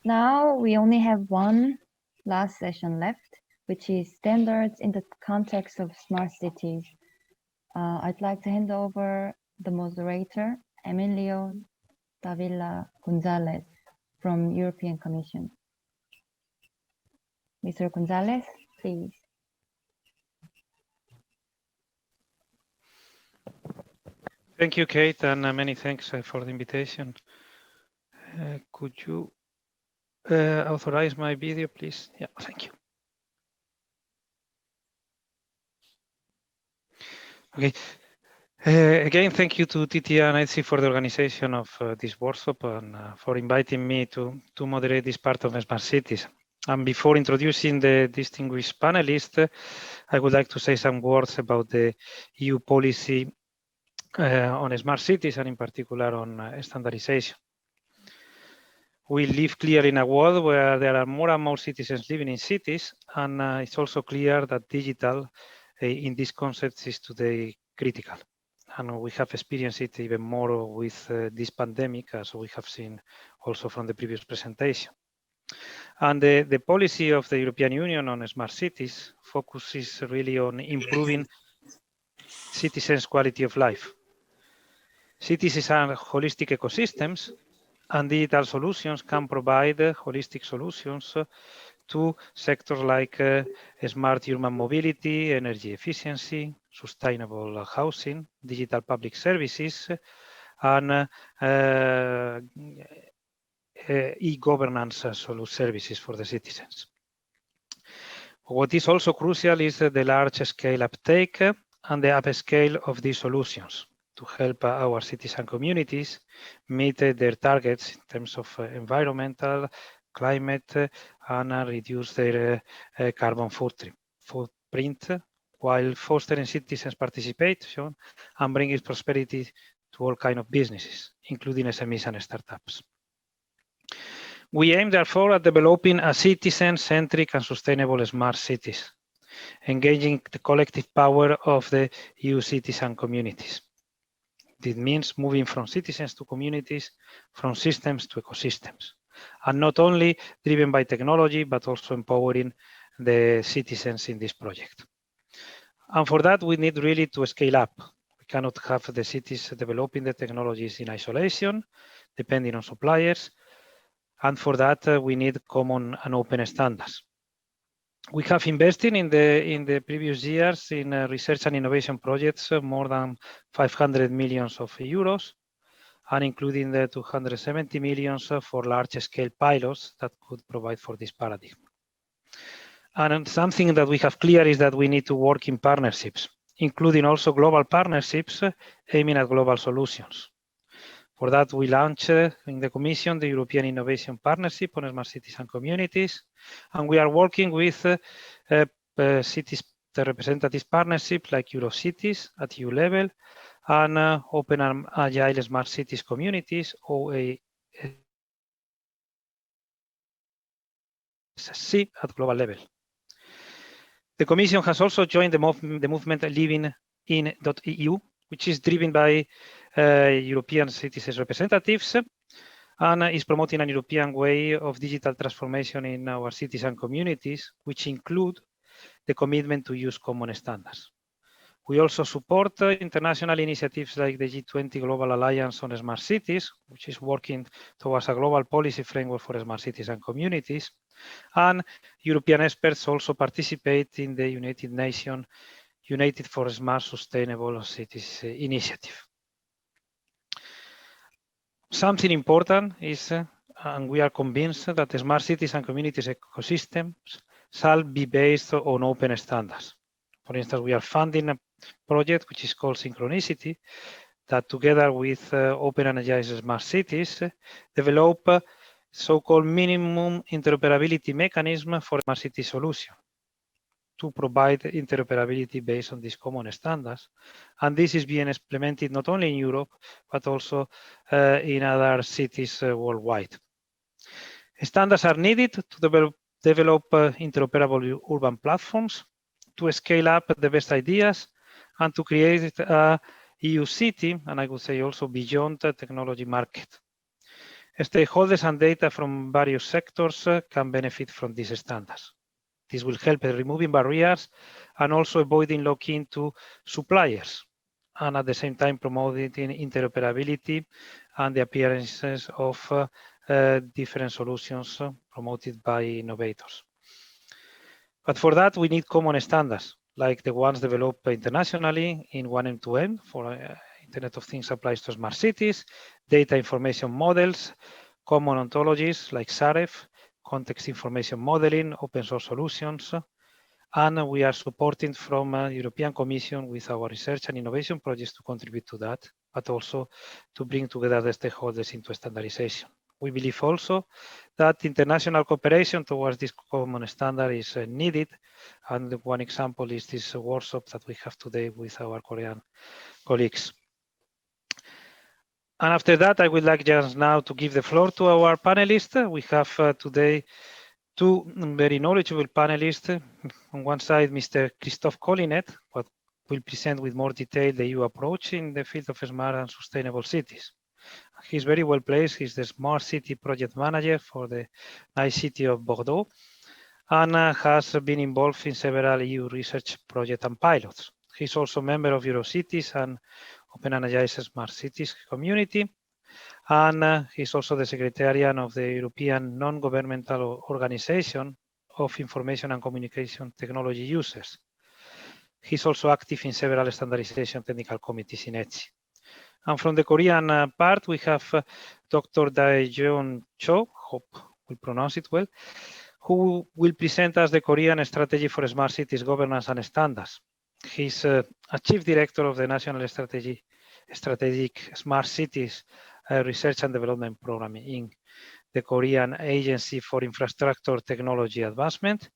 Now we only have one last session left, which is standards in the context of smart cities. I'd like to hand over the moderator, Emilio Davila Gonzalez from European Commission. Mr. Gonzalez, please. Thank you, Kate, and many thanks for the invitation. Could you authorize my video, please? Yeah, thank you. Okay. Again, thank you to TTA-ETSI for the organization of this workshop and for inviting me to moderate this part of Smart Cities. And before introducing the distinguished panelists, I would like to say some words about the EU policy on smart cities and in particular on standardization. We live clearly in a world where there are more and more citizens living in cities, and it's also clear that digital in these concepts is today critical. And we have experienced it even more with this pandemic, as we have seen also from the previous presentation. And the policy of the European Union on smart cities focuses really on improving citizens' quality of life. Cities are holistic ecosystems, and digital solutions can provide holistic solutions to sectors like smart urban mobility, energy efficiency, sustainable housing, digital public services, and e-governance services for the citizens. What is also crucial is the large-scale uptake and the upscale of these solutions to help our cities and communities meet their targets in terms of environmental, climate, and reduce their carbon footprint while fostering citizens' participation and bringing prosperity to all kinds of businesses, including SMEs and startups. We aim, therefore, at developing a citizen-centric and sustainable smart cities, engaging the collective power of the EU cities and communities. This means moving from citizens to communities, from systems to ecosystems, and not only driven by technology, but also empowering the citizens in this project. And for that, we need really to scale up. We cannot have the cities developing the technologies in isolation, depending on suppliers. And for that, we need common and open standards. We have invested in the previous years in research and innovation projects more than 500 million euros, and including the 270 million for large-scale pilots that could provide for this paradigm. And something that we have clear is that we need to work in partnerships, including also global partnerships aiming at global solutions. For that, we launched in the Commission the European Innovation Partnership on Smart Cities and Communities, and we are working with cities representative partnerships like Eurocities at EU level and Open and Agile Smart Cities Communities, OASC, at global level. The Commission has also joined the movement Living in.eu, which is driven by European citizens representatives and is promoting a European way of digital transformation in our cities and communities, which include the commitment to use common standards. We also support international initiatives like the G20 Global Alliance on Smart Cities, which is working towards a global policy framework for smart cities and communities. And European experts also participate in the United Nations United for Smart Sustainable Cities initiative. Something important is, and we are convinced that the smart cities and communities ecosystems shall be based on open standards. For instance, we are funding a project which is called Synchronicity, that together with Open and Agile Smart Cities, develop so-called minimum interoperability mechanism for smart city solution to provide interoperability based on these common standards. And this is being implemented not only in Europe, but also in other cities worldwide. Standards are needed to develop interoperable urban platforms, to scale up the best ideas, and to create a EU city, and I would say also beyond the technology market. Stakeholders and data from various sectors can benefit from these standards. This will help in removing barriers and also avoiding lock-in to suppliers, and at the same time promoting interoperability and the appearances of different solutions promoted by innovators. But for that, we need common standards, like the ones developed internationally in 1M2M for Internet of Things applies to smart cities, data information models, common ontologies like SAREF, context information modeling, open source solutions, and we are supporting from European Commission with our research and innovation projects to contribute to that, but also to bring together the stakeholders into standardization. We believe also that international cooperation towards this common standard is needed, and one example is this workshop that we have today with our Korean colleagues. And after that, I would like just now to give the floor to our panelists. We have today two very knowledgeable panelists. On one side, Mr. Christophe Collinet, who will present with more detail the EU approach in the field of smart and sustainable cities. He's very well placed. He's the Smart City Project Manager for the nice city of Bordeaux and has been involved in several EU research projects and pilots. He's also a member of Eurocities and Open and Agile Smart Cities community. And he's also the Secretariat of the European Non-Governmental Organization of Information and Communication Technology Users. He's also active in several standardization technical committees in ETSI. And from the Korean part, we have Dr. Daejeon Cho, hope we pronounce it well, who will present us the Korean strategy for smart cities governance and standards. He's a chief director of the National Strategic Smart Cities Research and Development Program in the Korean Agency for Infrastructure Technology Advancement.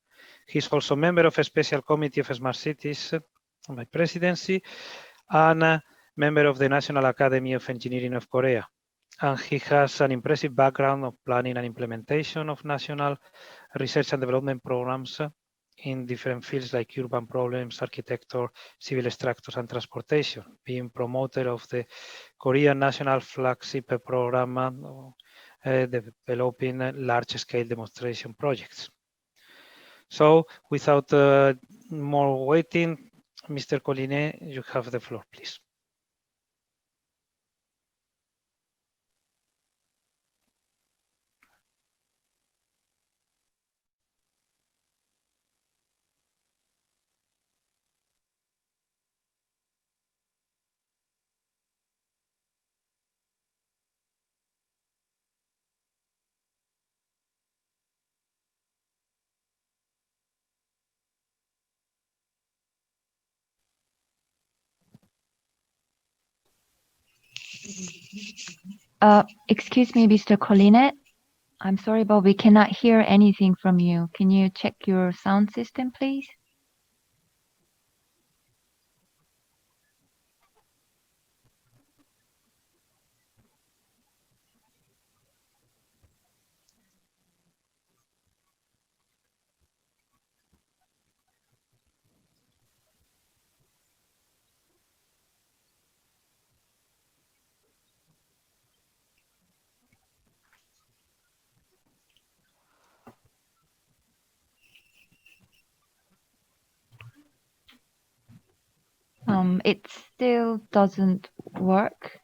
He's also a member of a special committee of smart cities by presidency and member of the National Academy of Engineering of Korea. And he has an impressive background of planning and implementation of national research and development programs in different fields like urban problems, architecture, civil structures, and transportation, being promoter of the Korean National Flagship Program, developing large-scale demonstration projects. So without more waiting, Mr. Collinet, you have the floor, please. Excuse me, Mr. Collinet. I'm sorry, but we cannot hear anything from you. Can you check your sound system, please? It still doesn't work.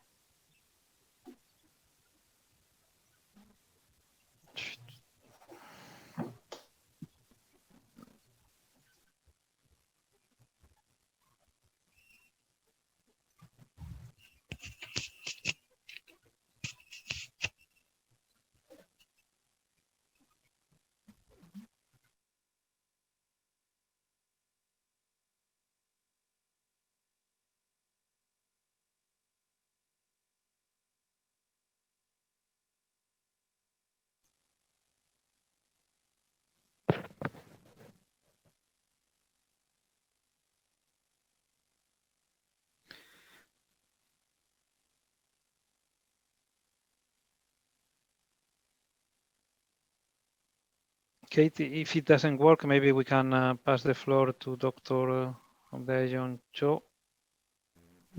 Katie, if it doesn't work, maybe we can pass the floor to Dr. Daejeon Cho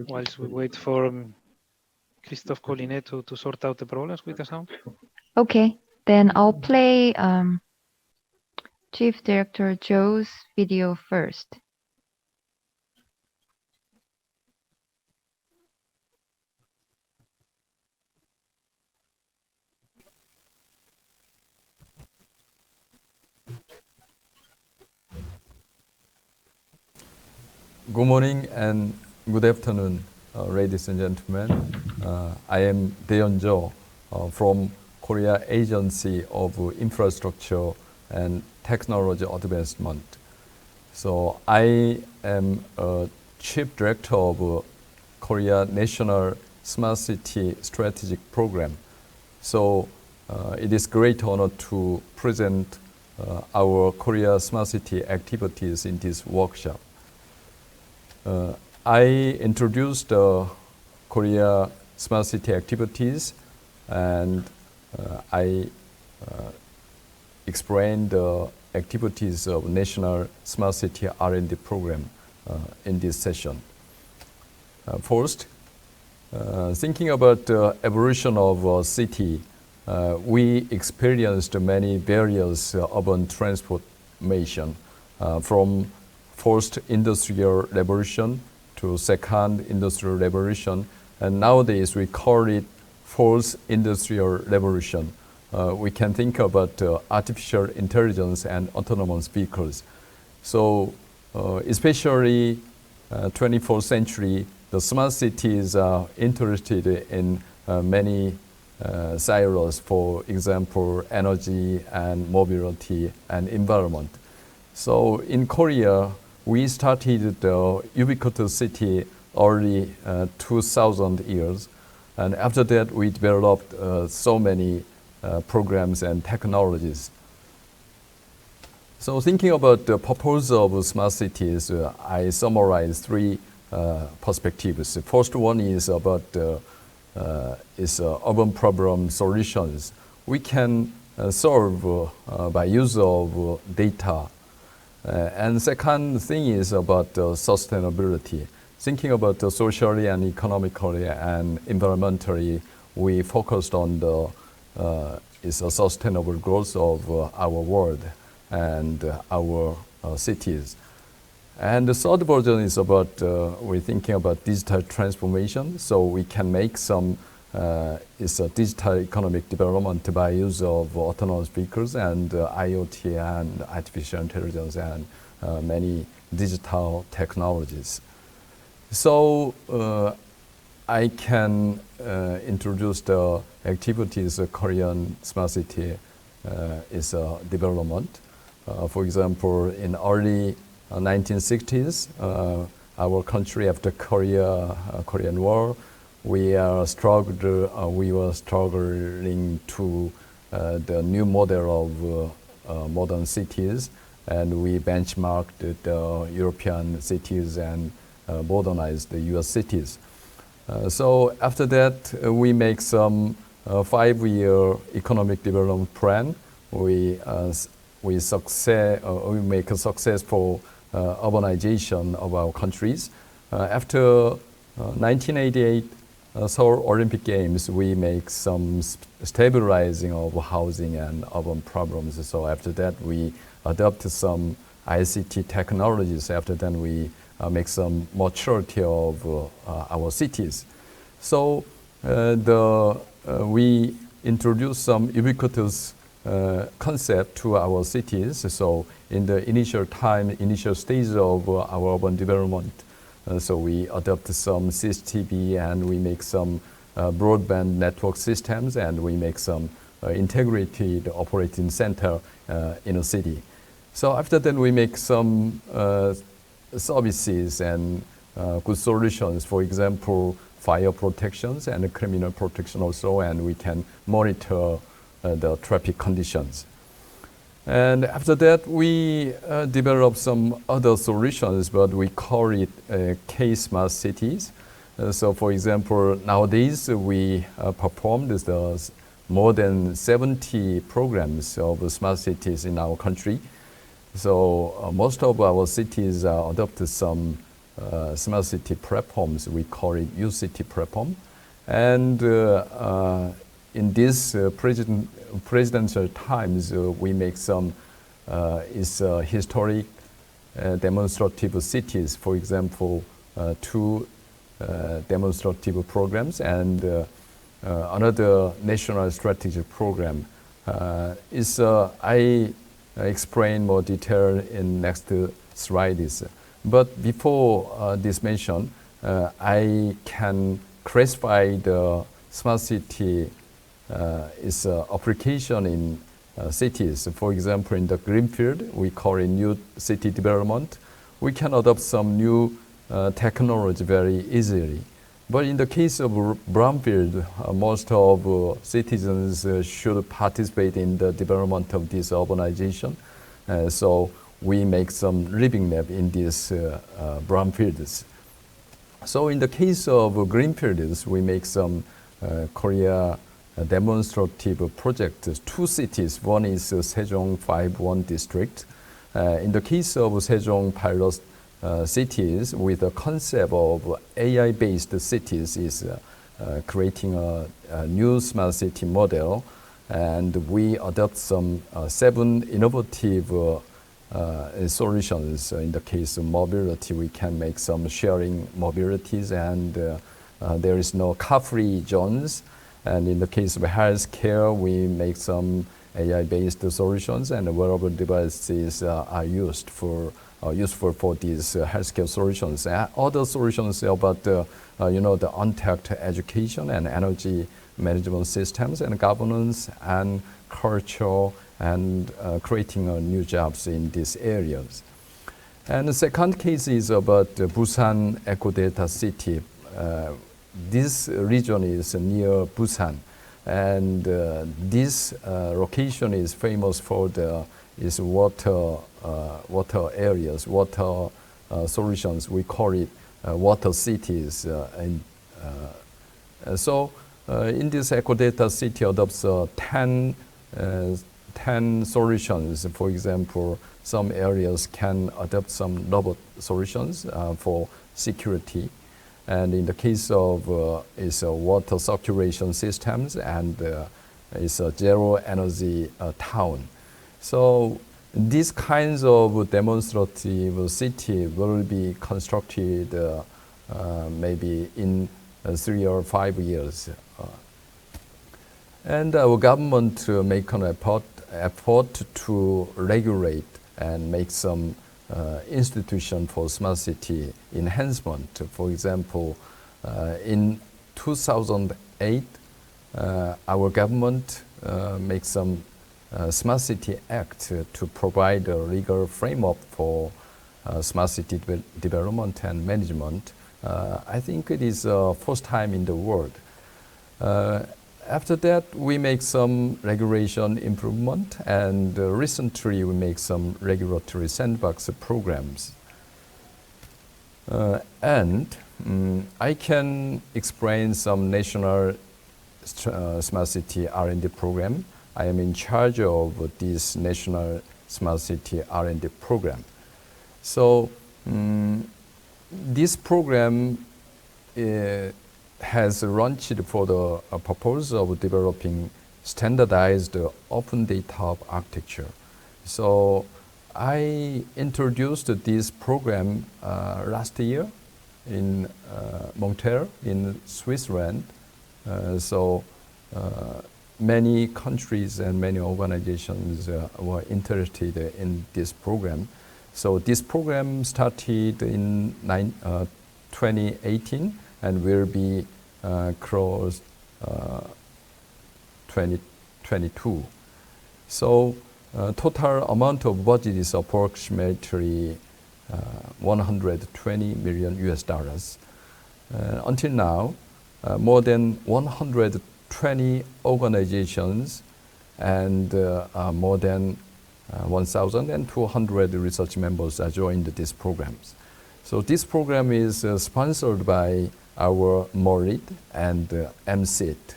whilst we wait for Christophe Collinet to sort out the problems with the sound. Okay, then I'll play Chief Director Joe's video first. Good morning and good afternoon, ladies and gentlemen. I am Daeyeon Jo from Korea Agency of Infrastructure and Technology Advancement. So I am a Chief Director of Korea National Smart City Strategic Program. So it is great honor to present our Korea Smart City activities in this workshop. I introduced Korea Smart City activities, and I explained the activities of National Smart City R&D program in this session. First, thinking about the evolution of a city, we experienced many various urban transformation from first industrial revolution to second industrial revolution, and nowadays we call it fourth industrial revolution. We can think about artificial intelligence and autonomous vehicles. So especially 21st century, the smart cities are interested in many silos, for example, energy and mobility and environment. So in Korea, we started the ubiquitous city early 2000 years, and after that we developed so many programs and technologies. So thinking about the purpose of smart cities, I summarize three perspectives. The first one is about urban problem solutions. We can solve by use of data. And second thing is about sustainability. Thinking about socially and economically and environmentally, we focused on the is a sustainable growth of our world and our cities. And the third version is about we're thinking about digital transformation, so we can make some is a digital economic development by use of autonomous vehicles and IoT and artificial intelligence and many digital technologies. So I can introduce the activities Korean Smart City is development. For example, in early 1960s, our country after Korean War, we were struggling to the new model of modern cities, and we benchmarked the European cities and modernized the US cities. So after that, we make some 5-year economic development plan. We make a successful urbanization of our countries. After 1988 Seoul Olympic Games, we make some stabilizing of housing and urban problems. So after that, we adopt some ICT technologies. After that, we make some maturity of our cities. So we introduce some ubiquitous concept to our cities. So in the initial stage of our urban development, so we adopt some CCTV and we make some broadband network systems, and we make some integrated operating center in a city. So after that, we make some services and good solutions, for example, fire protections and criminal protection also, and we can monitor the traffic conditions. And after that, we develop some other solutions, but we call it K-Smart Cities. So for example, nowadays we performed more than 70 programs of smart cities in our country. So most of our cities adopted some smart city platforms. We call it UCT platform. And in this presidential times, we make some historic demonstrative cities. For example, two demonstrative programs and another national strategic program. I explain more detail in next slides. But before this mention, I can classify the smart city is application in cities. For example, in the greenfield, we call it new city development. We can adopt some new technology very easily. But in the case of brownfield, most of citizens should participate in the development of this urbanization. So we make some living lab in these brownfields. So in the case of greenfields, we make some Korea demonstrative projects. Two cities, one is Sejong 5-1 district. In the case of Sejong pilot cities, with the concept of AI-based cities is creating a new smart city model, and we adopt some 7 innovative solutions. In the case of mobility, we can make some sharing mobilities, and there is no car-free zones. And in the case of healthcare, we make some AI-based solutions, and wearable devices are useful for these healthcare solutions. Other solutions about the untapped education and energy management systems and governance and culture and creating new jobs in these areas. And the second case is about Busan Eco-Delta City. This region is near Busan, and this location is famous for its water areas, water solutions. We call it water cities. So in this Eco-Delta City adopts 10 solutions. For example, some areas can adopt some robot solutions for security. And in the case of water circulation systems, and it's a zero energy town. So these kinds of demonstrative city will be constructed maybe in 3 or 5 years. And our government make an effort to regulate and make some institution for smart city enhancement. For example, in 2008, our government makes some Smart City Act to provide a legal framework for smart city development and management. I think it is the first time in the world. After that, we make some regulation improvement, and recently we make some regulatory sandbox programs. I can explain some national smart city R&D program. I am in charge of this national smart city R&D program. So this program has launched for the purpose of developing standardized open data architecture. So I introduced this program last year in Montreal in Switzerland. Many countries and many organizations were interested in this program. So this program started in 2018 and will be closed 2022. So total amount of budget is approximately $120 million US. Until now, more than 120 organizations and more than 1,200 research members are joined these programs. So this program is sponsored by our MORID and MCIT.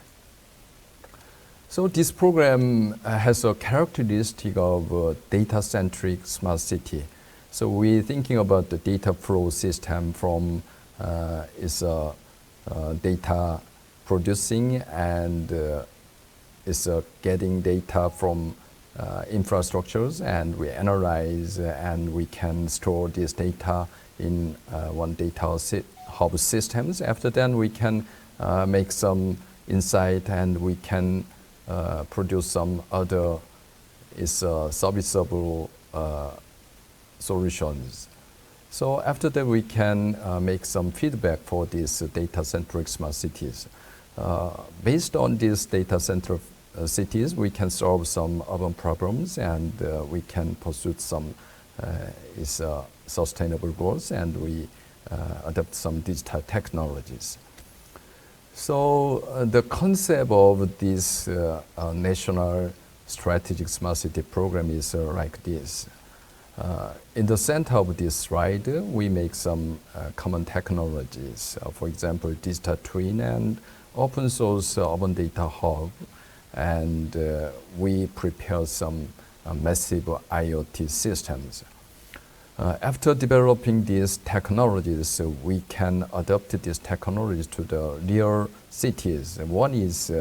So this program has a characteristic of data-centric smart city. So we're thinking about the data flow system from data producing and is getting data from infrastructures, and we analyze and we can store this data in one data hub systems. After that, we can make some insight, and we can produce some other serviceable solutions. So after that, we can make some feedback for these data-centric smart cities. Based on these data-centric cities, we can solve some urban problems, and we can pursue some sustainable goals, and we adopt some digital technologies. So the concept of this national strategic smart city program is like this. In the center of this slide, we make some common technologies. For example, digital twin and open source urban data hub. And we prepare some massive IoT systems. After developing these technologies, we can adopt these technologies to the real cities. One is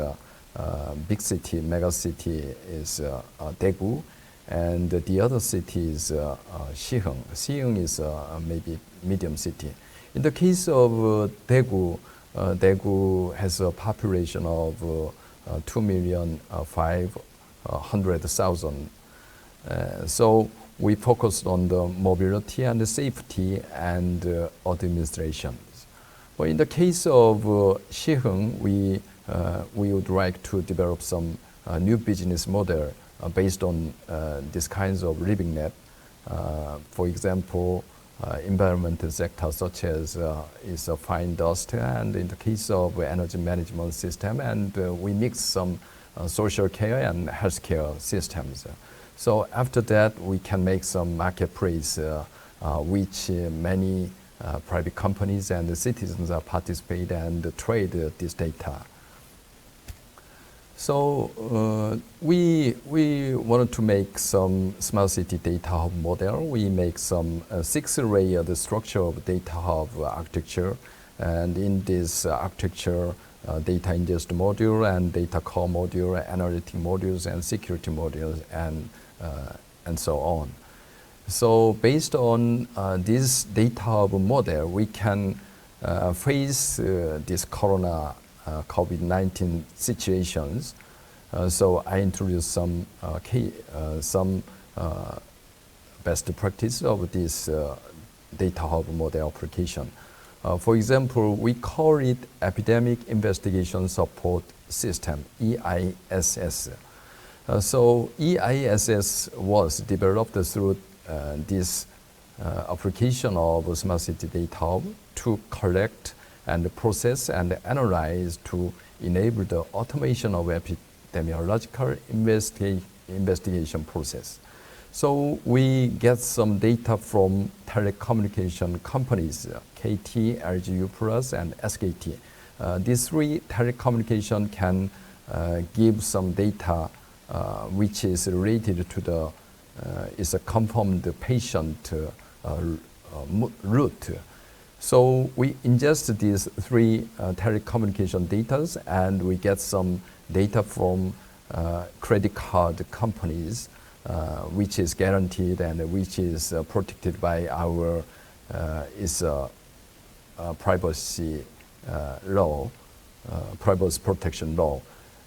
big city, mega city is Daegu, and the other city is Siheung. Siheung is maybe medium city. In the case of Daegu, Daegu has a population of 2,500,000. So we focused on the mobility and the safety and administration. But in the case of Siheung, we would like to develop some new business model based on these kinds of living net. For example, environmental sector such as is fine dust, and in the case of energy management system, and we mix some social care and healthcare systems. So after that, we can make some marketplace which many private companies and the citizens participate and trade this data. So we wanted to make some smart city data hub model. We make some 6-layered structure of data hub architecture, and in this architecture, data ingest module and data core module, analytic modules, and security modules, and so on. So based on this data hub model, we can face this corona COVID-19 situations. So I introduced some best practice of this data hub model application. For example, we call it Epidemic Investigation Support System, EISS. So EISS was developed through this application of Smart City Data Hub to collect and process and analyze to enable the automation of epidemiological investigation process. So we get some data from telecommunication companies, KT, LGU Plus, and SKT. These 3 telecommunication can give some data which is related to the is a confirmed patient route. So we ingest these 3 telecommunication data, and we get some data from credit card companies, which is guaranteed and which is protected by our privacy law, privacy protection law.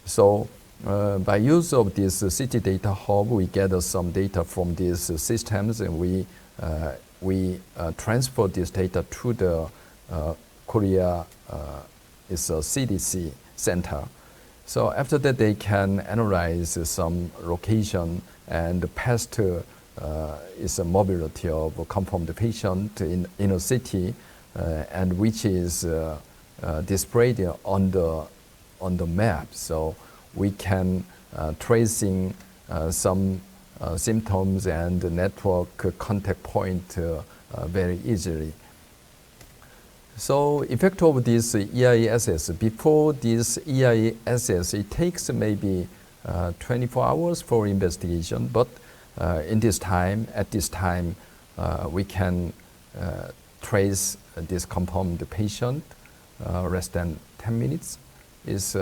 So by use of this city data hub, we gather some data from these systems, and we transfer this data to the Korea is a CDC center. So after that, they can analyze some location and past is a mobility of confirmed patient in a city, and which is displayed on the map. So we can tracing some symptoms and network contact point very easily. So effect of this EISS, before this EISS, it takes maybe 24 hours for investigation, but at this time, we can trace this confirmed patient less than 10 minutes is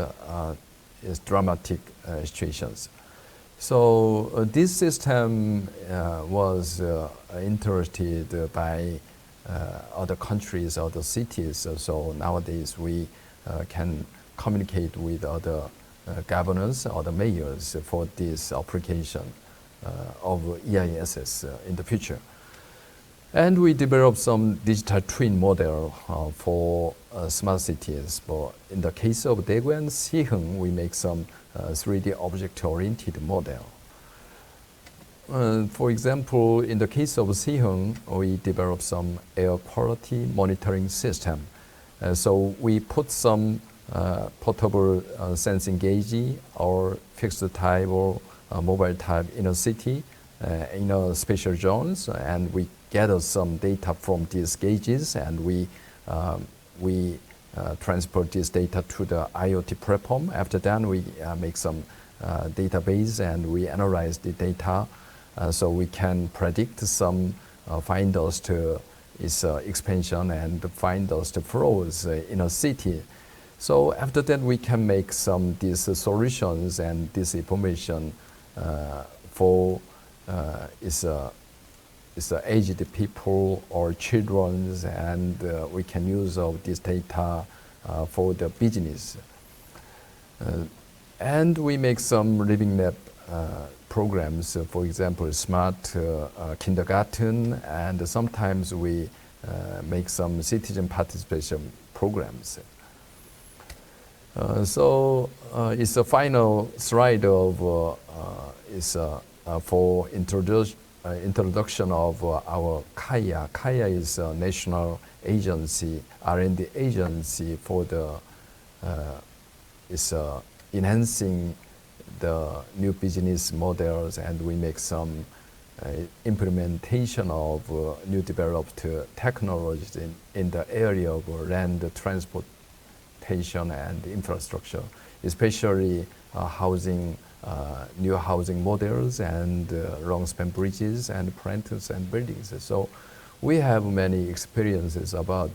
is dramatic situations. So this system was interested by other countries, other cities. So nowadays we can communicate with other governors, other mayors for this application of EISS in the future. And we developed some digital twin model for smart cities. But in the case of Daegu and Sihung, we make some 3D object-oriented model. For example, in the case of Sihung, we developed some air quality monitoring system. So we put some portable sensing gauge or fixed type or mobile type in a city, in a special zones, and we gather some data from these gauges, and we transport this data to the IoT platform. After that, we make some database and we analyze the data so we can predict some find those to its expansion and find those to flows in a city. So after that, we can make some these solutions and this information for it's aged people or children, and we can use of this data for the business. And we make some living lab programs, for example, smart kindergarten, and sometimes we make some citizen participation programs. So it's the final slide of for introduction of our KAIA. KAIA is a national agency, R&D agency for the enhancing the new business models, and we make some implementation of new developed technologies in the area of land transportation and infrastructure, especially housing, new housing models and long span bridges and planters and buildings. So we have many experiences about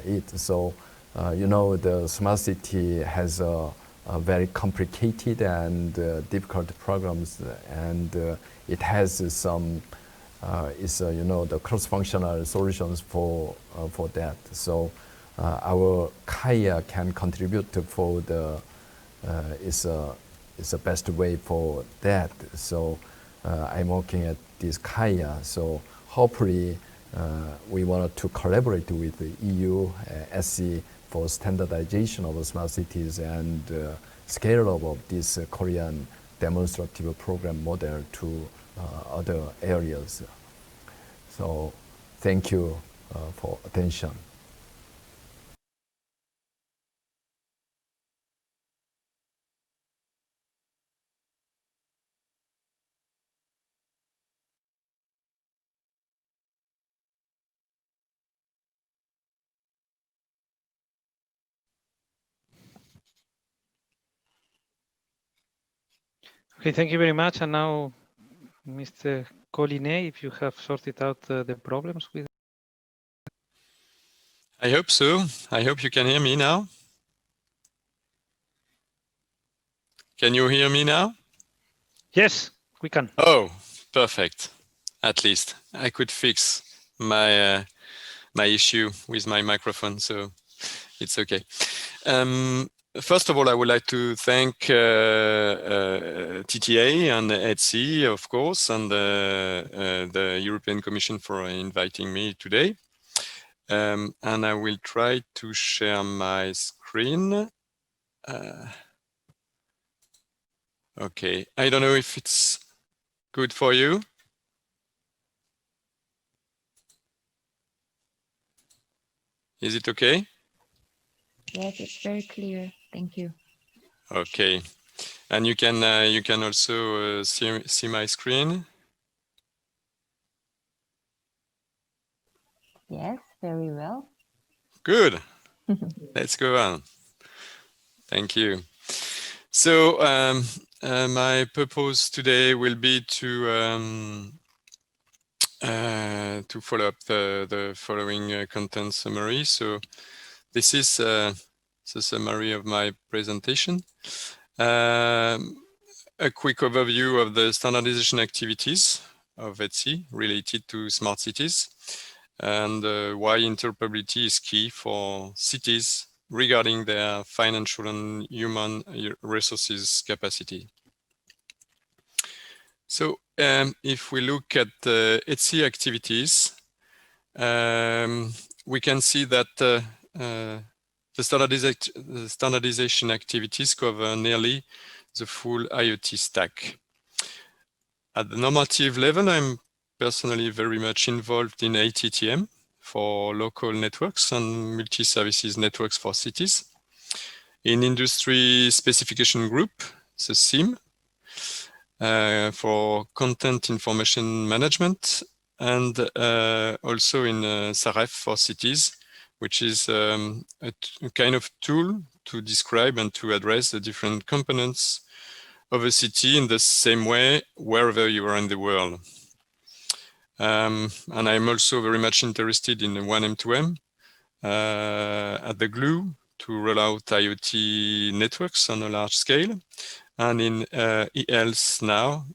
it. So you know, the smart city has a very complicated and difficult programs, and it has some you know, the cross-functional solutions for that. So our KAIA can contribute for the is the best way for that. So I'm working at this KAIA. So hopefully we want to collaborate with the EU, ETSI for standardization of smart cities and scale up of this Korean demonstrative program model to other areas. So thank you for attention. Okay, thank you very much. And now, Mr. Collinet, if you have sorted out the problems with. I hope so. I hope you can hear me now. Can you hear me now? Yes, we can. Oh, perfect. At least I could fix my my issue with my microphone, so it's okay. First of all, I would like to thank TTA and ETSI, of course, and the European Commission for inviting me today. And I will try to share my screen. Okay, I don't know if it's good for you. Is it okay? Yes, it's very clear. Thank you. Okay, and you can also see my screen. Yes, very well. Good. Let's go on. Thank you. So my purpose today will be to follow up the following content summary. So this is the summary of my presentation. A quick overview of the standardization activities of ETSI related to smart cities, and why interoperability is key for cities regarding their financial and human resources capacity. So if we look at the ETSI activities, we can see that the standardization activities cover nearly the full IoT stack. At the normative level, I'm personally very much involved in ATTM for local networks and multi-services networks for cities. In industry specification group, the SIM, for content information management, and also in SAREF for cities, which is a kind of tool to describe and to address the different components of a city in the same way wherever you are in the world. And I'm also very much interested in the 1M2M at the glue to roll out IoT networks on a large scale, and in e-health now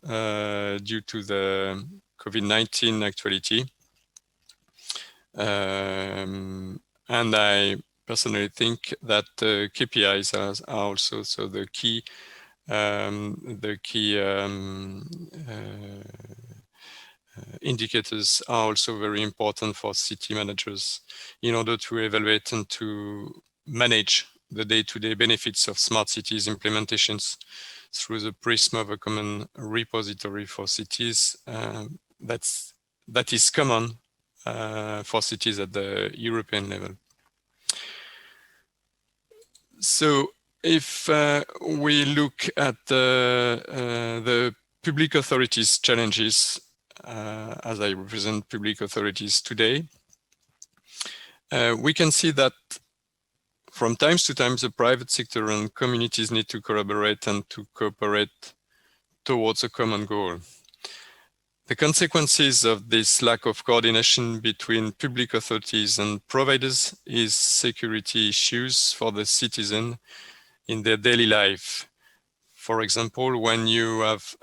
due to the COVID-19 actuality. And I personally think that KPIs are also the key indicators are also very important for city managers in order to evaluate and to manage the day-to-day benefits of smart cities implementations through the prism of a common repository for cities that is common for cities at the European level. So if we look at the public authorities' challenges, as I represent public authorities today, we can see that from time to time, the private sector and communities need to collaborate and to cooperate towards a common goal. The consequences of this lack of coordination between public authorities and providers is security issues for the citizen in their daily life. For example, when you have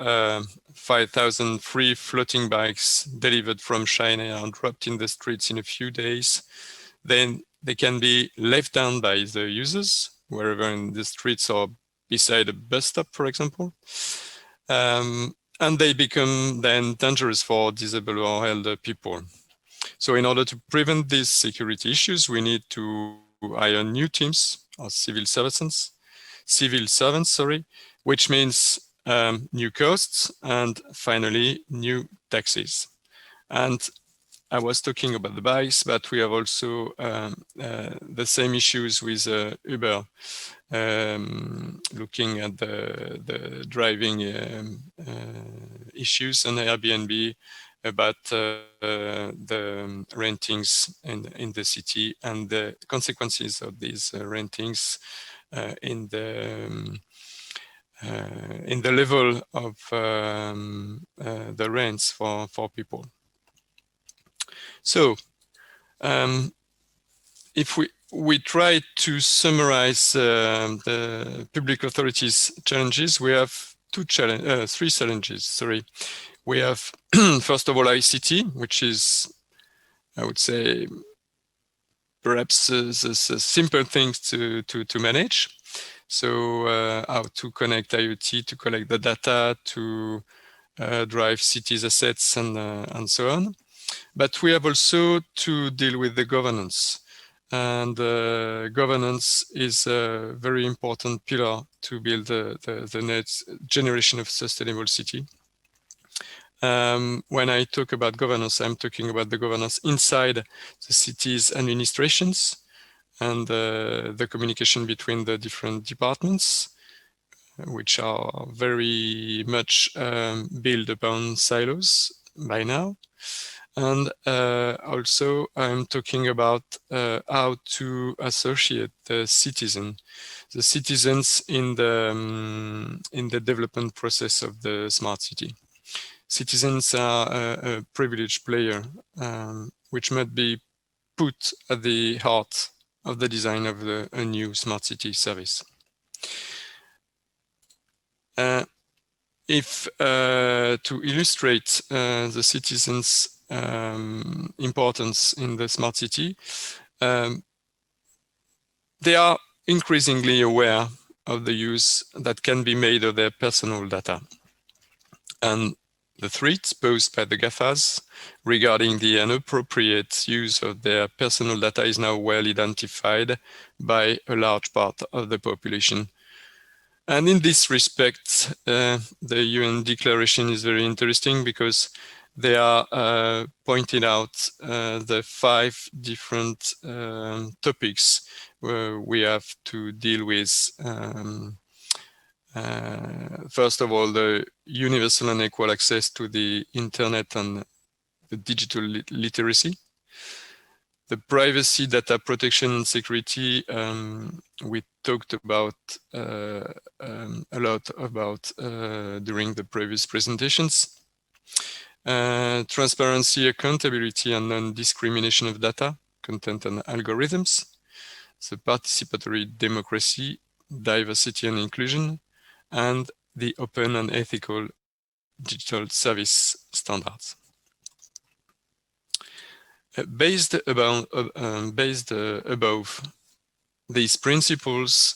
5,000 free floating bikes delivered from China and dropped in the streets in a few days, then they can be left down by the users, wherever in the streets or beside a bus stop, for example. And they become then dangerous for disabled or elder people. So in order to prevent these security issues, we need to hire new teams or civil servants, which means new costs and finally new taxes. And I was talking about the bikes, but we have also the same issues with Uber, looking at the driving issues, and Airbnb about the rentings in the city and the consequences of these rentings in the level of the rents for people. So if we try to summarize the public authorities' challenges, we have three challenges. Sorry, we have first of all ICT, which is, I would say, perhaps the simple things to manage. So how to connect IoT, to collect the data, to drive cities' assets, and so on. But we have also to deal with the governance. And governance is a very important pillar to build the next generation of sustainable city. When I talk about governance, I'm talking about the governance inside the city's administrations and the communication between the different departments, which are very much built upon silos by now. And also I'm talking about how to associate the citizens in the development process of the smart city. Citizens are a privileged player, which must be put at the heart of the design of a new smart city service. If to illustrate the citizens' importance in the smart city, they are increasingly aware of the use that can be made of their personal data. And the threats posed by the GAFAs regarding the inappropriate use of their personal data is now well identified by a large part of the population. And in this respect, the UN declaration is very interesting because they are pointing out the 5 different topics where we have to deal with. First of all, the universal and equal access to the internet and the digital literacy. The privacy, data protection, and security, we talked about a lot about during the previous presentations. Transparency, accountability, and non-discrimination of data, content, and algorithms. The participatory democracy, diversity and inclusion, and the open and ethical digital service standards. Based above these principles,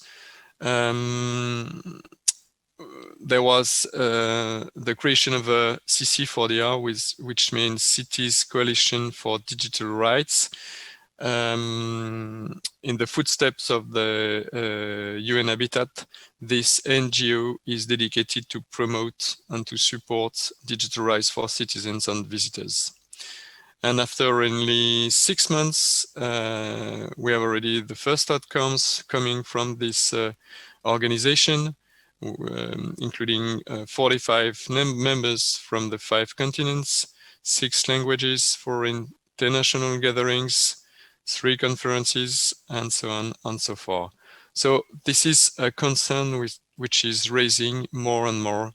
there was the creation of a CC4DR, which means Cities Coalition for Digital Rights, in the footsteps of the UN Habitat. This NGO is dedicated to promote and to support digital rights for citizens and visitors. And after only 6 months, we have already the first outcomes coming from this organization, including 45 members from the 5 continents, 6 languages for international gatherings, 3 conferences, and so on and so forth. So this is a concern which is raising more and more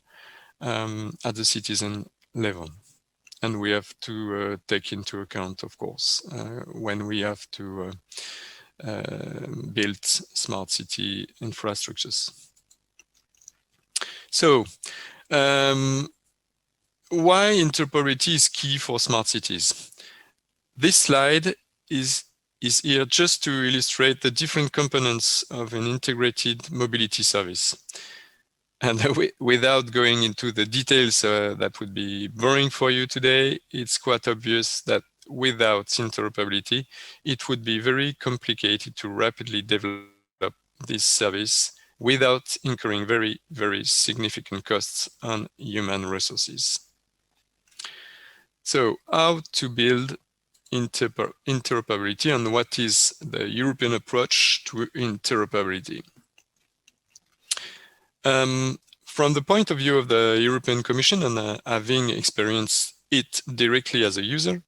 at the citizen level. And we have to take into account, of course, when we have to build smart city infrastructures. So, why interoperability is key for smart cities? This slide is here just to illustrate the different components of an integrated mobility service. And without going into the details that would be boring for you today, it's quite obvious that without interoperability, it would be very complicated to rapidly develop this service without incurring very, very significant costs on human resources. So how to build interoperability and what is the European approach to interoperability? From the point of view of the European Commission and having experienced it directly as a user,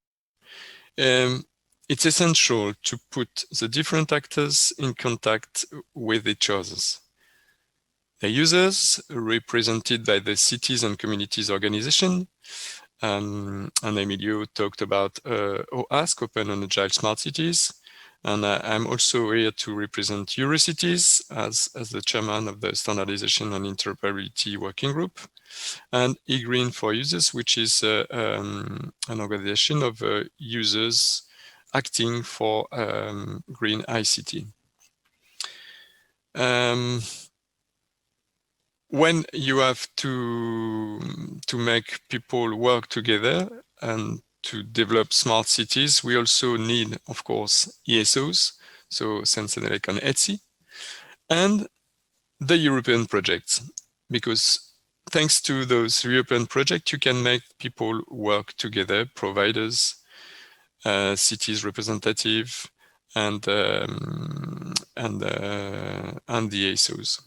it's essential to put the different actors in contact with each other. The users, represented by the cities and communities organization, and Emilio talked about OASC, Open and Agile Smart Cities. And I'm also here to represent Eurocities as the chairman of the Standardization and Interoperability Working Group, and eGreen for Users, which is an organization of users acting for green ICT. When you have to make people work together and to develop smart cities, we also need, of course, ESOs, so Sensenelec and ETSI, and the European projects, because thanks to those European projects, you can make people work together, providers, cities representative, and the ESOs.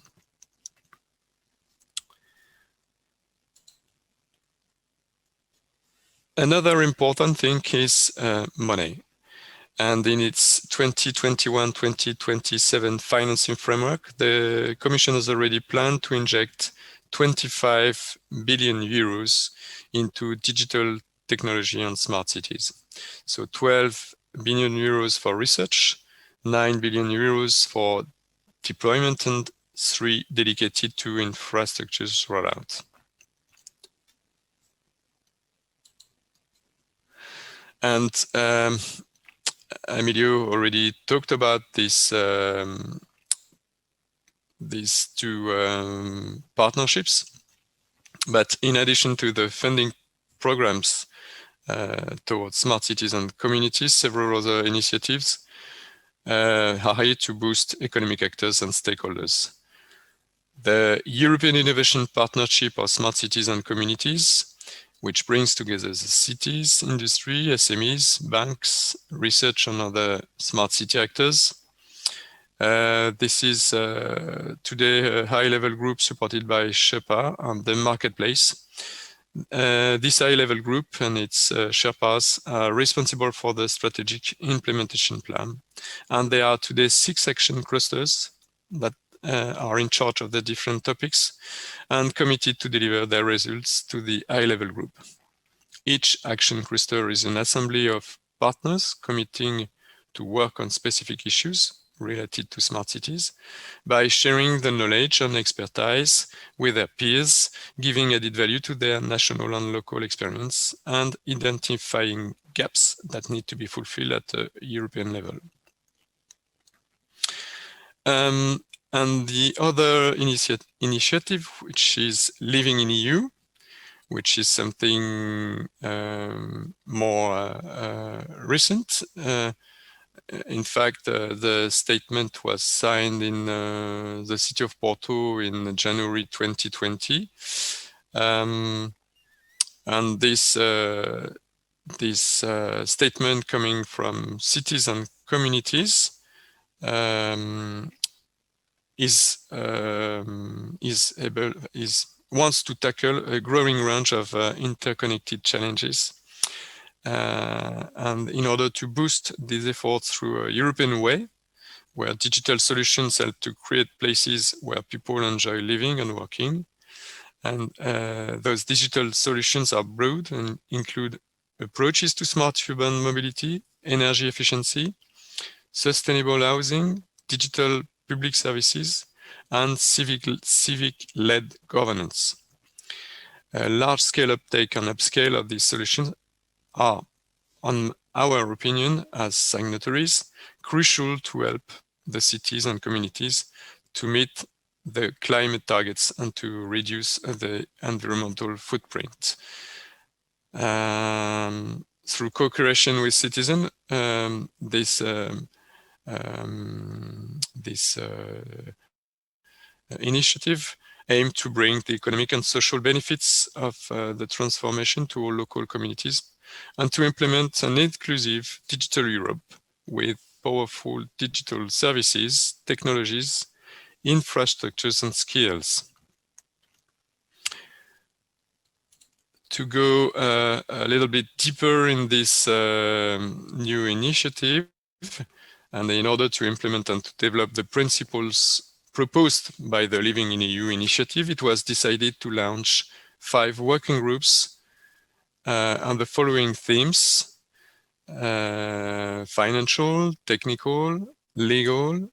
Another important thing is money. And in its 2021-2027 financing framework, the Commission has already planned to inject 25 billion euros into digital technology and smart cities. So 12 billion euros for research, 9 billion euros for deployment and 3 dedicated to infrastructures rollout. And Emilio already talked about these two partnerships. But in addition to the funding programs towards smart cities and communities, several other initiatives are here to boost economic actors and stakeholders. The European Innovation Partnership of Smart Cities and Communities, which brings together the cities, industry, SMEs, banks, research and other smart city actors. This is today a high-level group supported by Sherpa and the marketplace. This high-level group and its Sherpas are responsible for the strategic implementation plan. And there are today 6 action clusters that are in charge of the different topics and committed to deliver their results to the high-level group. Each action cluster is an assembly of partners committing to work on specific issues related to smart cities by sharing the knowledge and expertise with their peers, giving added value to their national and local experience, and identifying gaps that need to be fulfilled at a European level. And the other initiative, which is Living in EU, which is something more recent. In fact, the statement was signed in the city of Porto in January 2020. And this statement coming from cities and communities wants to tackle a growing range of interconnected challenges. And in order to boost these efforts through a European way, where digital solutions help to create places where people enjoy living and working. And those digital solutions are broad and include approaches to smart urban mobility, energy efficiency, sustainable housing, digital public services, and civic-led governance. A large-scale uptake and upscale of these solutions are, on our opinion, as signatories, crucial to help the cities and communities to meet the climate targets and to reduce the environmental footprint. Through co-creation with citizens, this initiative aimed to bring the economic and social benefits of the transformation to all local communities and to implement an inclusive digital Europe with powerful digital services, technologies, infrastructures, and skills. To go a little bit deeper in this new initiative, and in order to implement and to develop the principles proposed by the Living in EU initiative, it was decided to launch 5 working groups on the following themes: financial, technical, legal,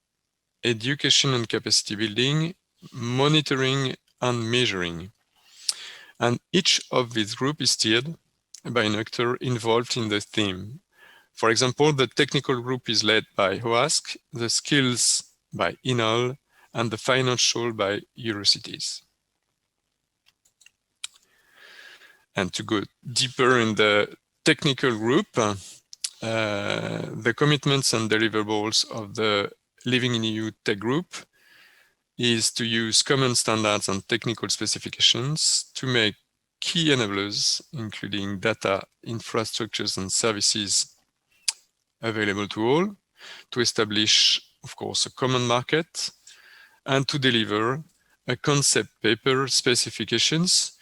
education and capacity building, monitoring, and measuring. And each of these groups is steered by an actor involved in the theme. For example, the technical group is led by OASC, the skills by INAL, and the financial by Eurocities. And to go deeper in the technical group, the commitments and deliverables of the Living in EU Tech Group is to use common standards and technical specifications to make key enablers, including data, infrastructures, and services available to all, to establish, of course, a common market, and to deliver a concept paper specifications.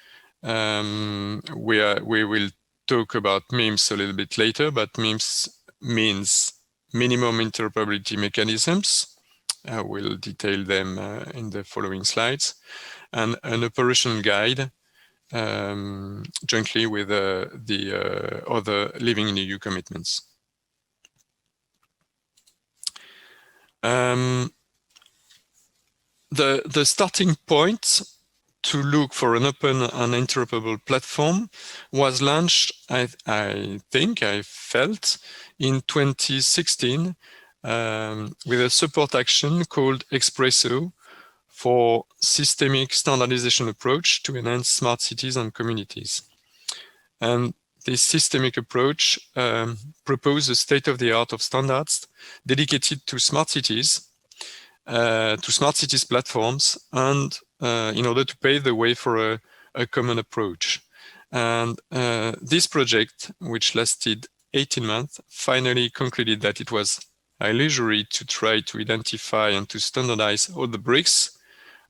We will talk about MIMS a little bit later, but MIMS means minimum interoperability mechanisms. I will detail them in the following slides, and an operational guide jointly with the other Living in EU commitments. the starting point to look for an open and interoperable platform was launched, I felt, in 2016 with a support action called Espresso for systemic standardization approach to enhance smart cities and communities. And this systemic approach proposed a state-of-the-art of standards dedicated to smart cities platforms, and in order to pave the way for a common approach. And this project, which lasted 18 months, finally concluded that it was illusory to try to identify and to standardize all the bricks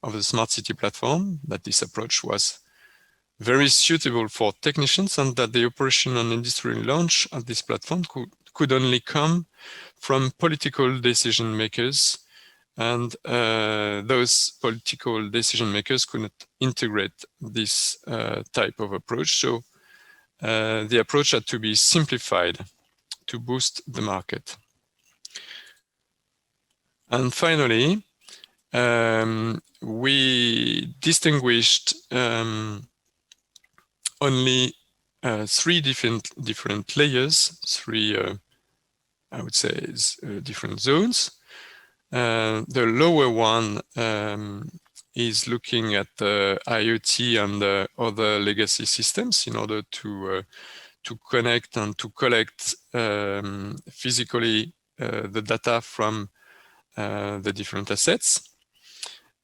of the smart city platform, that this approach was very suitable for technicians, and that the operation and industrial launch of this platform could only come from political decision makers, and those political decision makers could not integrate this type of approach. So the approach had to be simplified to boost the market. And finally, we distinguished only 3 different layers, 3 I would say different zones. The lower one is looking at IoT and other legacy systems in order to connect and to collect physically the data from the different assets,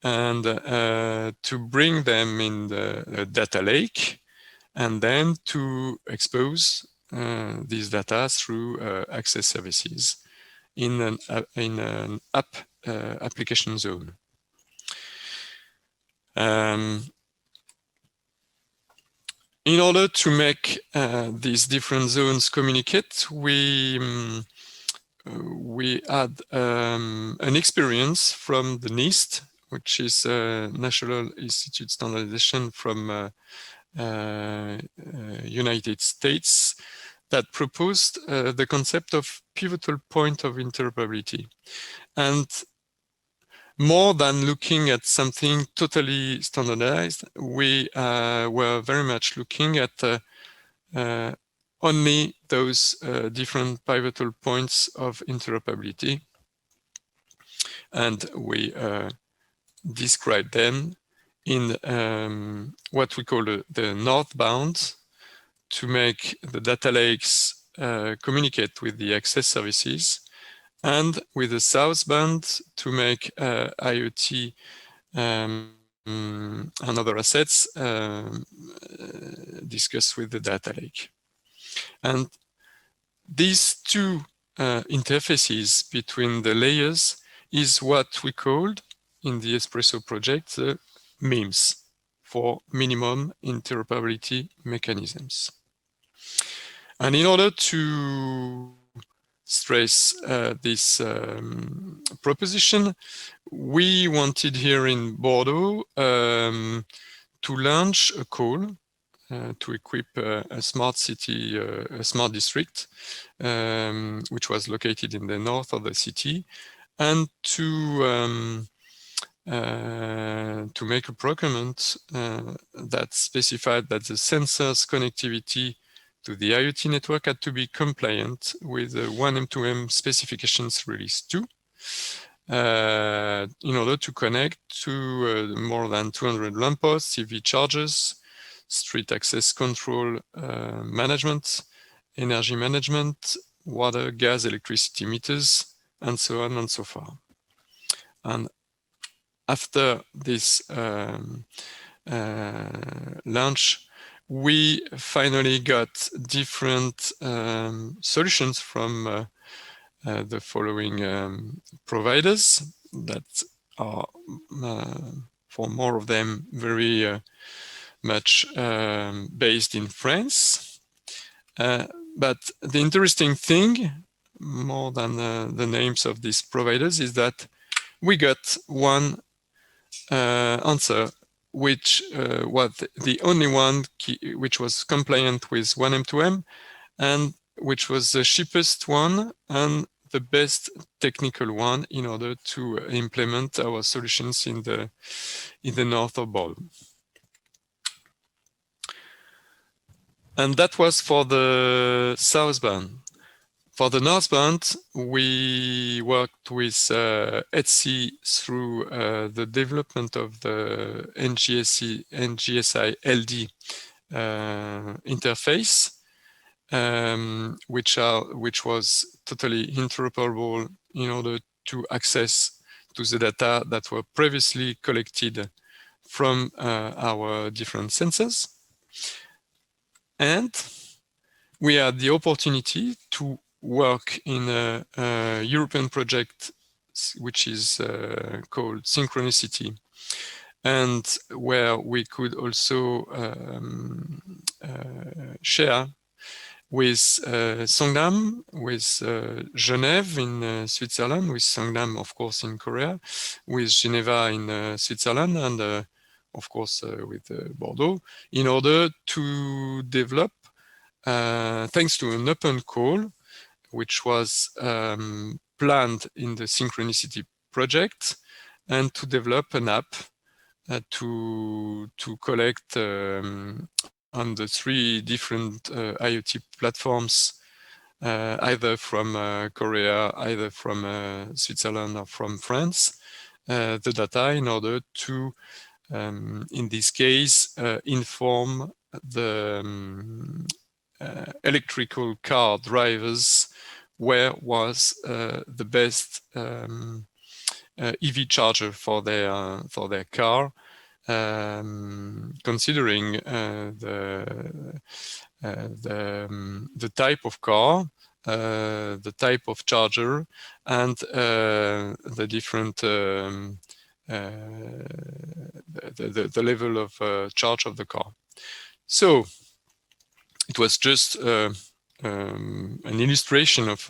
and to bring them in the data lake, and then to expose these data through access services in an application zone. In order to make these different zones communicate, we had an experience from the NIST, which is National Institute Standardization from United States, that proposed the concept of pivotal point of interoperability. And more than looking at something totally standardized, we were very much looking at only those different pivotal points of interoperability. And we describe them in what we call the northbound, to make the data lakes communicate with the access services, and with the southbound to make IoT and other assets discuss with the data lake. And these 2 interfaces between the layers is what we called in the Espresso project the MIMS, for minimum interoperability mechanisms. And in order to stress this proposition, we wanted here in Bordeaux to launch a call to equip a smart city, a smart district, which was located in the north of the city, and to make a procurement that specified that the sensors connectivity to the IoT network had to be compliant with the 1M2M specifications release 2 in order to connect to more than 200 lampposts, EV chargers, street access control management, energy management, water, gas, electricity meters, and so on and so forth. And after this launch, we finally got different solutions from the following providers that are, for more of them, very much based in France. But the interesting thing, more than the names of these providers, is that we got one answer which was the only one which was compliant with 1M2M, and which was the cheapest one, and the best technical one in order to implement our solutions in the north of Bol. And that was for the southbound. For the northbound, we worked with ETSI through the development of the NGSI LD interface, which was totally interoperable in order to access to the data that were previously collected from our different sensors. And we had the opportunity to work in a European project which is called Synchronicity, and where we could also share with Songnam, with Genève in Switzerland, with Songnam, of course, in Korea, with Geneva in Switzerland, and of course with Bordeaux, in order to develop, thanks to an open call, which was planned in the Synchronicity project, and to develop an app to collect on the 3 different IoT platforms, either from Korea, either from Switzerland or from France, the data in order to, in this case, inform the electrical car drivers where was the best EV charger for their car, considering the type of car, the type of charger, and the different the level of charge of the car. So it was just an illustration of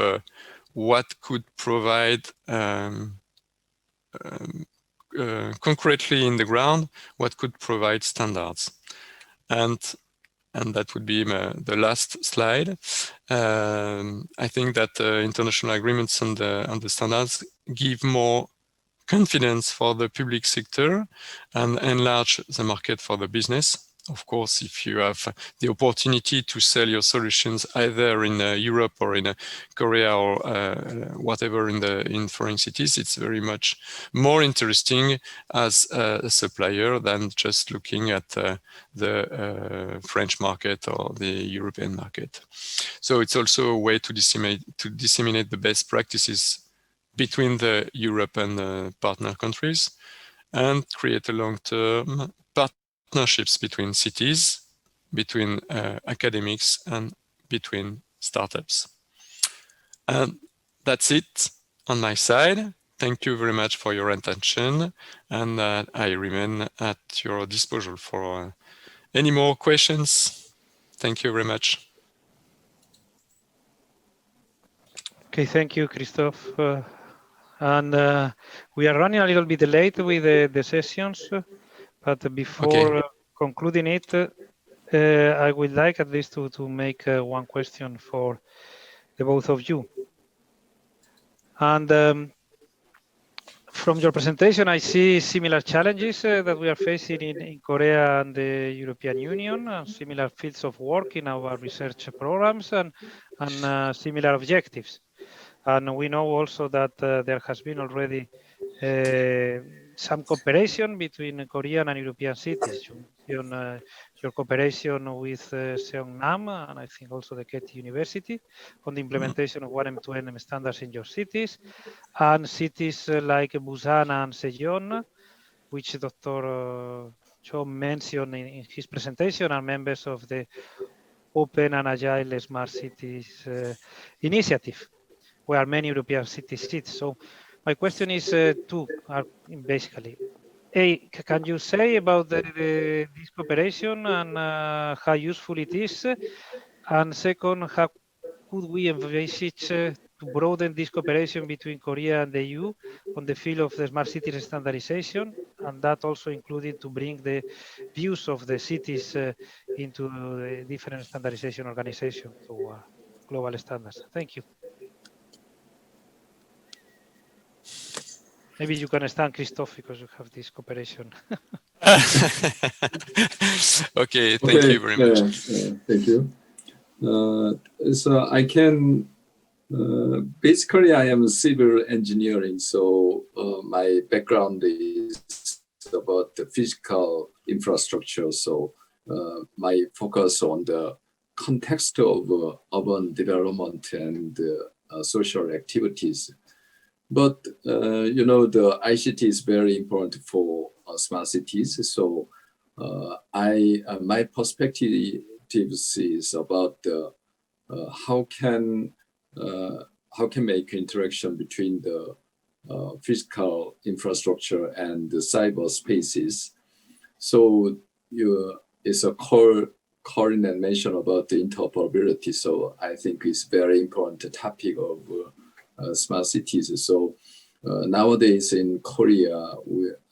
what could provide concretely in the ground, what could provide standards. And that would be the last slide. I think that international agreements and the standards give more confidence for the public sector and enlarge the market for the business. Of course, if you have the opportunity to sell your solutions either in Europe or in Korea or whatever in foreign cities, it's very much more interesting as a supplier than just looking at the French market or the European market. So it's also a way to disseminate the best practices between the Europe and the partner countries and create a long-term partnerships between cities, between academics, and between startups. And that's it on my side. Thank you very much for your attention, and I remain at your disposal for any more questions. Thank you very much. Okay, thank you, Christophe. And we are running a little bit late with the sessions, but before concluding it, I would like at least to make one question for the both of you. And from your presentation, I see similar challenges that we are facing in Korea and the European Union, and similar fields of work in our research programs, and similar objectives. And we know also that there has been already some cooperation between Korean and European cities. You mentioned your cooperation with Seongnam and I think also the KT University on the implementation of 1M2M standards in your cities, and cities like Busan and Sejong, which Dr. Cho mentioned in his presentation, are members of the Open and Agile Smart Cities initiative, where many European cities sit. So my question is two, basically. Can you say about this cooperation and how useful it is? And second, how could we envisage to broaden this cooperation between Korea and the EU on the field of the smart cities standardization, and that also including to bring the views of the cities into the different standardization organizations to global standards? Thank you. Maybe you can stand, Christophe, because you have this cooperation. Okay, thank you very much. Thank you. So I can, basically I am civil engineering, so my background is about the physical infrastructure. So my focus on the context of urban development and social activities. But you know, the ICT is very important for smart cities. So my perspective is about how can make interaction between the physical infrastructure and the cyber spaces. So it's a coordinate mention about the interoperability. So I think it's very important topic of smart cities. So nowadays in Korea,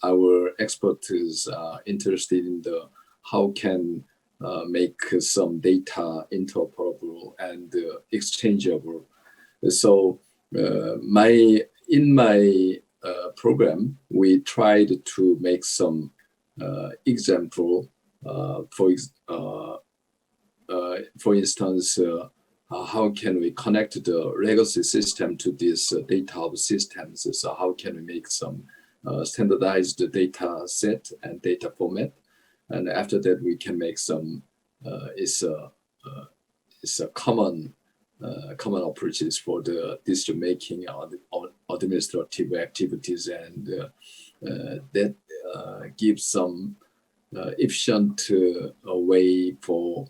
our experts are interested in how can make some data interoperable and exchangeable. So in my program, we tried to make some example. For instance, how can we connect the legacy system to this data hub systems? So how can we make some standardized data set and data format? And after that, we can make some it's a common approaches for the decision making or administrative activities, and that gives some efficient way for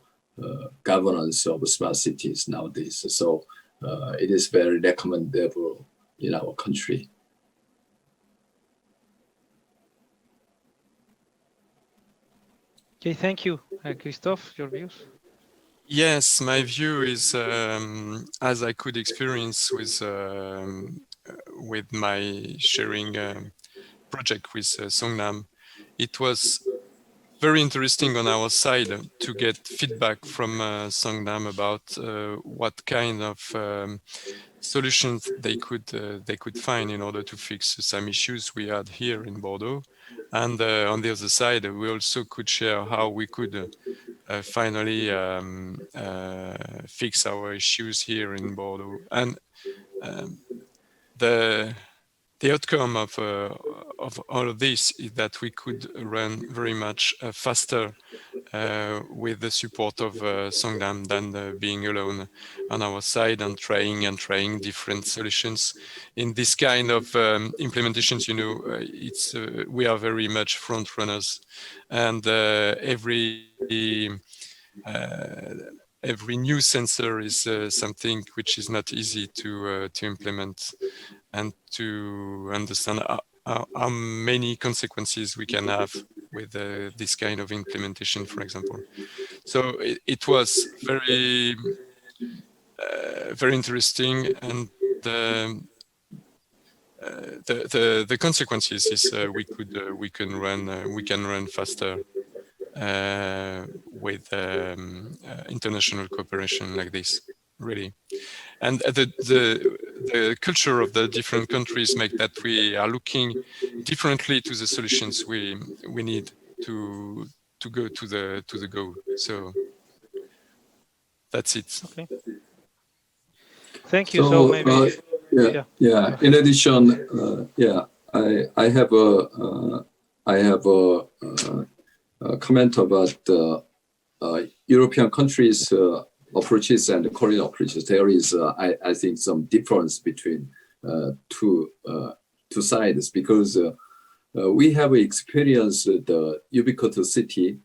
governance of smart cities nowadays. So it is very recommendable in our country. Okay, thank you. Christophe, your views? Yes, my view is, as I could experience with my sharing project with Songnam, it was very interesting on our side to get feedback from Songnam about what kind of solutions they could find in order to fix some issues we had here in Bordeaux. And on the other side, we also could share how we could finally fix our issues here in Bordeaux. And the outcome of all of this is that we could run very much faster with the support of Songnam than being alone on our side and trying different solutions. In this kind of implementations, you know, we are very much front runners, and every new sensor is something which is not easy to implement and to understand how many consequences we can have with this kind of implementation, for example. So it was very, very interesting, and the consequences is we can run faster with international cooperation like this, really. And the culture of the different countries make that we are looking differently to the solutions we need to go to the goal. So that's it. Okay. Thank you. So maybe yeah. In addition, I have a comment about European countries' approaches and Korean approaches. There is, I think, some difference between two sides, because we have experienced the ubiquitous city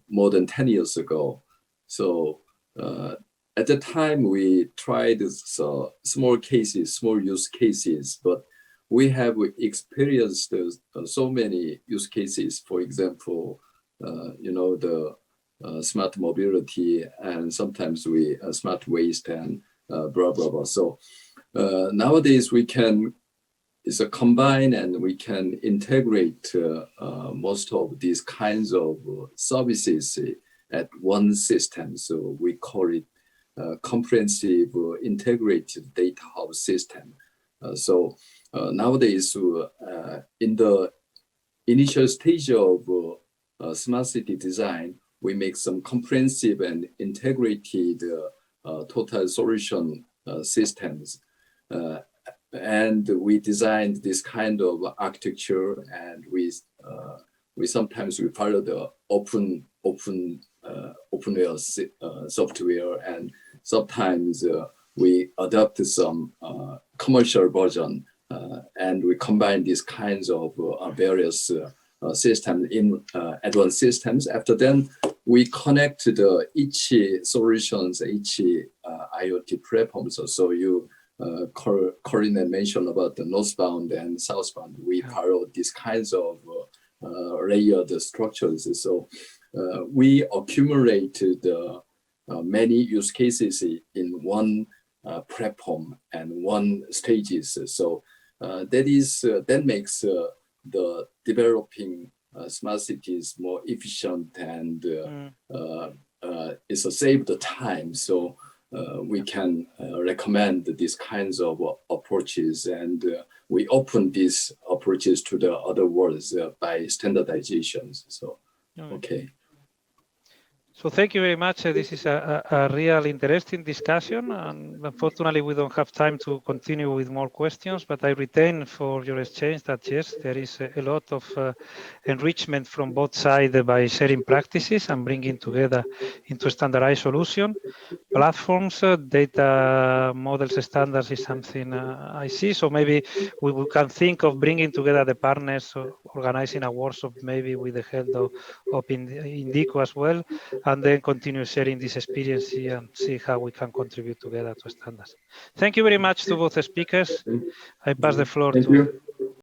more than 10 years ago. So at the time, we tried small use cases, but we have experienced so many use cases. For example, you know, the smart mobility, and sometimes smart waste and blah, blah, blah. So nowadays we can combine and we can integrate most of these kinds of services at one system. So we call it comprehensive integrated data hub system. So nowadays, in the initial stage of smart city design, we make some comprehensive and integrated total solution systems. And we designed this kind of architecture, and we sometimes we follow the openware software, and sometimes we adopt some commercial version, and we combine these kinds of various systems in advanced systems. After then, we connect each solutions, each IoT platform. So you Corinne mentioned about the northbound and southbound. We follow these kinds of layered structures. So we accumulated many use cases in one platform and one stages. So that makes the developing smart cities more efficient, and it's a save the time. So we can recommend these kinds of approaches, and we open these approaches to the other worlds by standardizations. So, okay. So thank you very much. This is a real interesting discussion, and unfortunately we don't have time to continue with more questions, but I retain for your exchange that yes, there is a lot of enrichment from both sides by sharing practices and bringing together into a standardized solution. Platforms, data models, standards is something I see. So maybe we can think of bringing together the partners, organizing a workshop maybe with the help of Indico as well, and then continue sharing this experience and see how we can contribute together to standards. Thank you very much to both the speakers. I pass the floor to